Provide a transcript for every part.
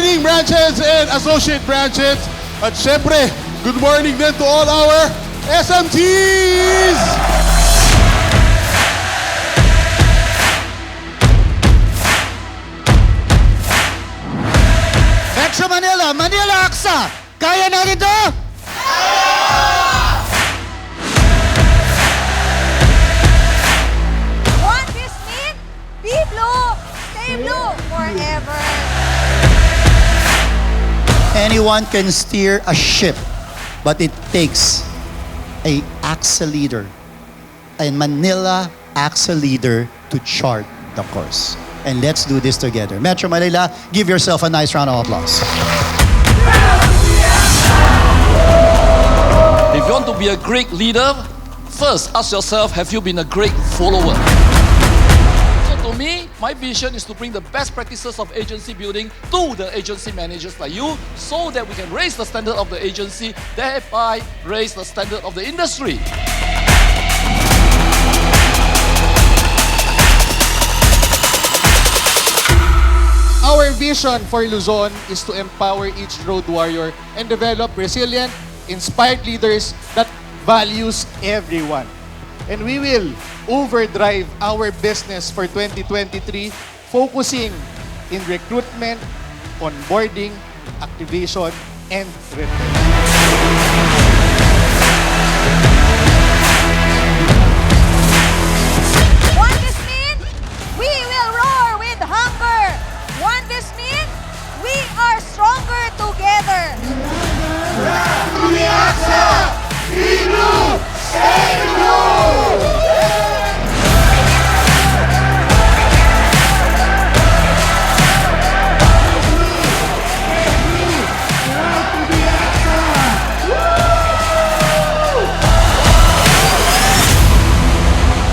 participating branches and associate branches. At syempre, good morning din to all our SMTs! Metro Manila, Manila AXA, kaya natin to? Want this mean? Be blue! Stay blue forever! Anyone can steer a ship, but it takes a AXA leader, a Manila AXA leader to chart the course. And let's do this together. Metro Manila, give yourself a nice round of applause. If you want to be a great leader, first ask yourself, have you been a great follower? So to me, my vision is to bring the best practices of agency building to the agency managers like you so that we can raise the standard of the agency, thereby raise the standard of the industry. Our vision for Luzon is to empower each road warrior and develop resilient, inspired leaders that values everyone. And we will overdrive our business for 2023, focusing in recruitment, onboarding, activation, and retention. Want this mean? We will roar with hunger! Want this mean? We are stronger together!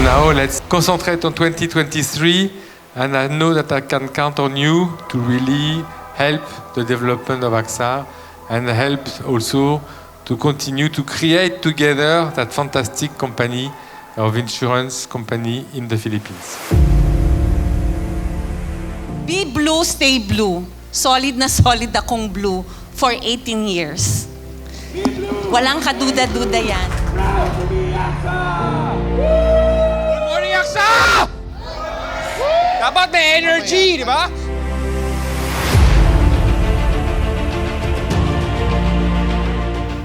Now let's concentrate on 2023, and I know that I can count on you to really help the development of AXA and help also to continue to create together that fantastic company of insurance company in the Philippines. Be blue, stay blue. Solid na solid akong blue for 18 years. Walang kaduda-duda yan. Good morning, AXA! Dapat may energy, di ba?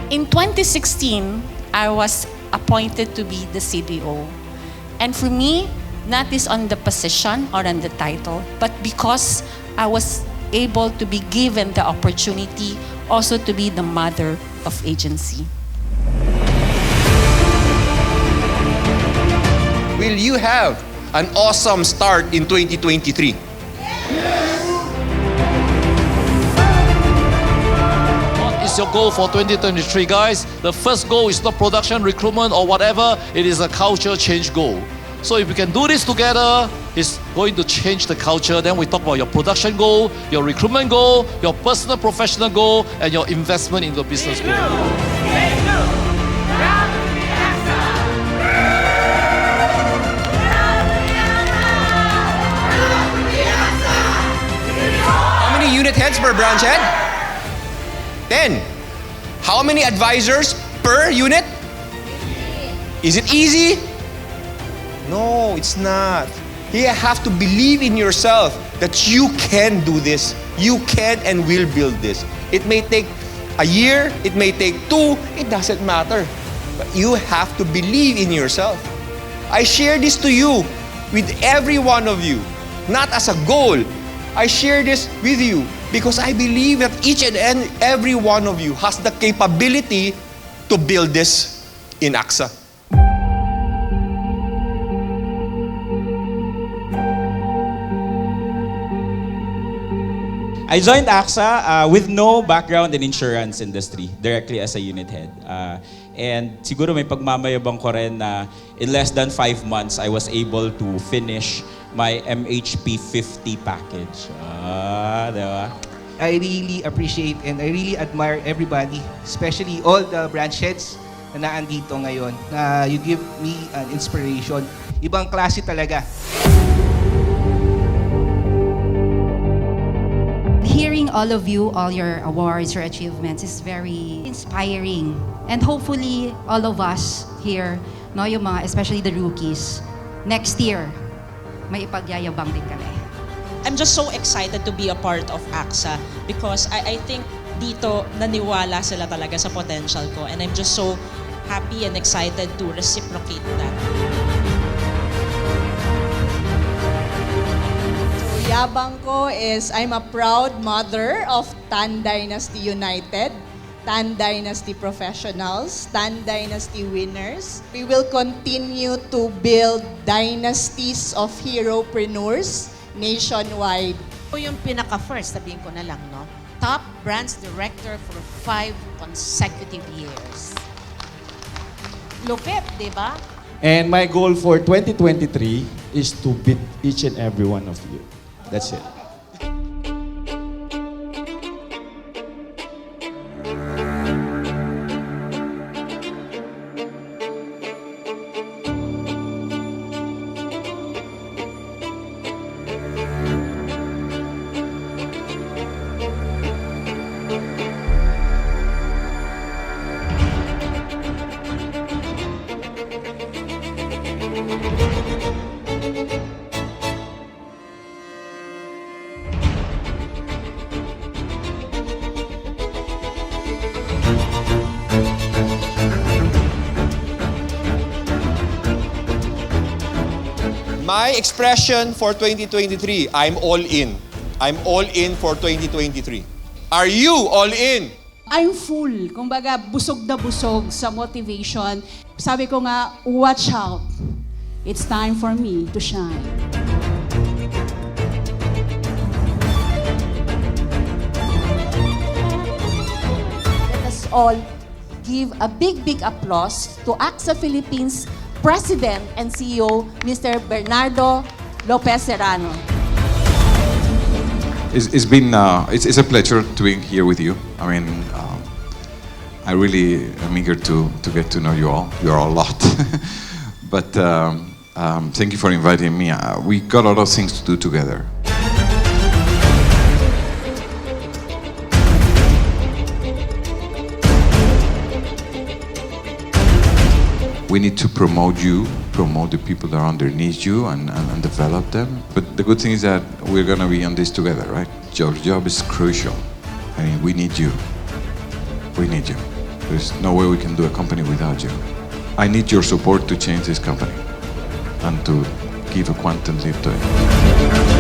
In 2016, I was appointed to be the CDO. And for me, not is on the position or on the title, but because I was able to be given the opportunity also to be the mother of agency. Will you have an awesome start in 2023? What is your goal for 2023, guys? The first goal is not production, recruitment, or whatever. It is a culture change goal. So if we can do this together, it's going to change the culture. Then we talk about your production goal, your recruitment goal, your personal professional goal, and your investment in the business goal. How many unit heads per branch head? 10. How many advisors per unit? Is it easy? No, it's not. You have to believe in yourself that you can do this. You can and will build this. It may take a year, it may take 2, it doesn't matter. But you have to believe in yourself. I share this to you, with every one of you, not as a goal. I share this with you because I believe that each and every one of you has the capability to build this in AXA. I joined AXA with no background in insurance industry, directly as a unit head. And siguro may pagmamayabang ko rin na in less than 5 months, I was able to finish my MHP 50 package. Diba? I really appreciate and I really admire everybody, especially all the branch heads na naandito ngayon. You give me an inspiration. Ibang klase talaga. Hearing Seeing all of you, all your awards, your achievements is very inspiring. And hopefully, all of us here, no, yung mga, especially the rookies, next year, may ipagyayabang din kami. I'm just so excited to be a part of AXA because I think dito naniwala sila talaga sa potential ko, and I'm just so happy and excited to reciprocate that. So, yabang ko is I'm a proud mother of Tan Dynasty United, Tan Dynasty Professionals, Tan Dynasty Winners. We will continue to build dynasties of heropreneurs nationwide. Ito yung pinaka-first, sabihin ko na lang, no? Top Brands Director for 5 consecutive years. Lupit, di ba? And my goal for 2023 is to beat each and every one of you. That's it. My expression for 2023, I'm all in. I'm all in for 2023. Are you all in? I'm full. Kumbaga, busog na busog sa motivation. Sabi ko nga, watch out. It's time for me to shine. Let us all give a big applause to AXA Philippines President and CEO, Mr. Bernardo Lopez Serrano. It's a pleasure to be here with you. I mean, I really am eager to get to know you all. You're a lot, but thank you for inviting me. We got a lot of things to do together. We need to promote you, promote the people that are underneath you and develop them. But the good thing is that we're gonna be on this together, right? Your job is crucial. I mean, we need you. We need you. There's no way we can do a company without you. I need your support to change this company and to give a quantum leap to it.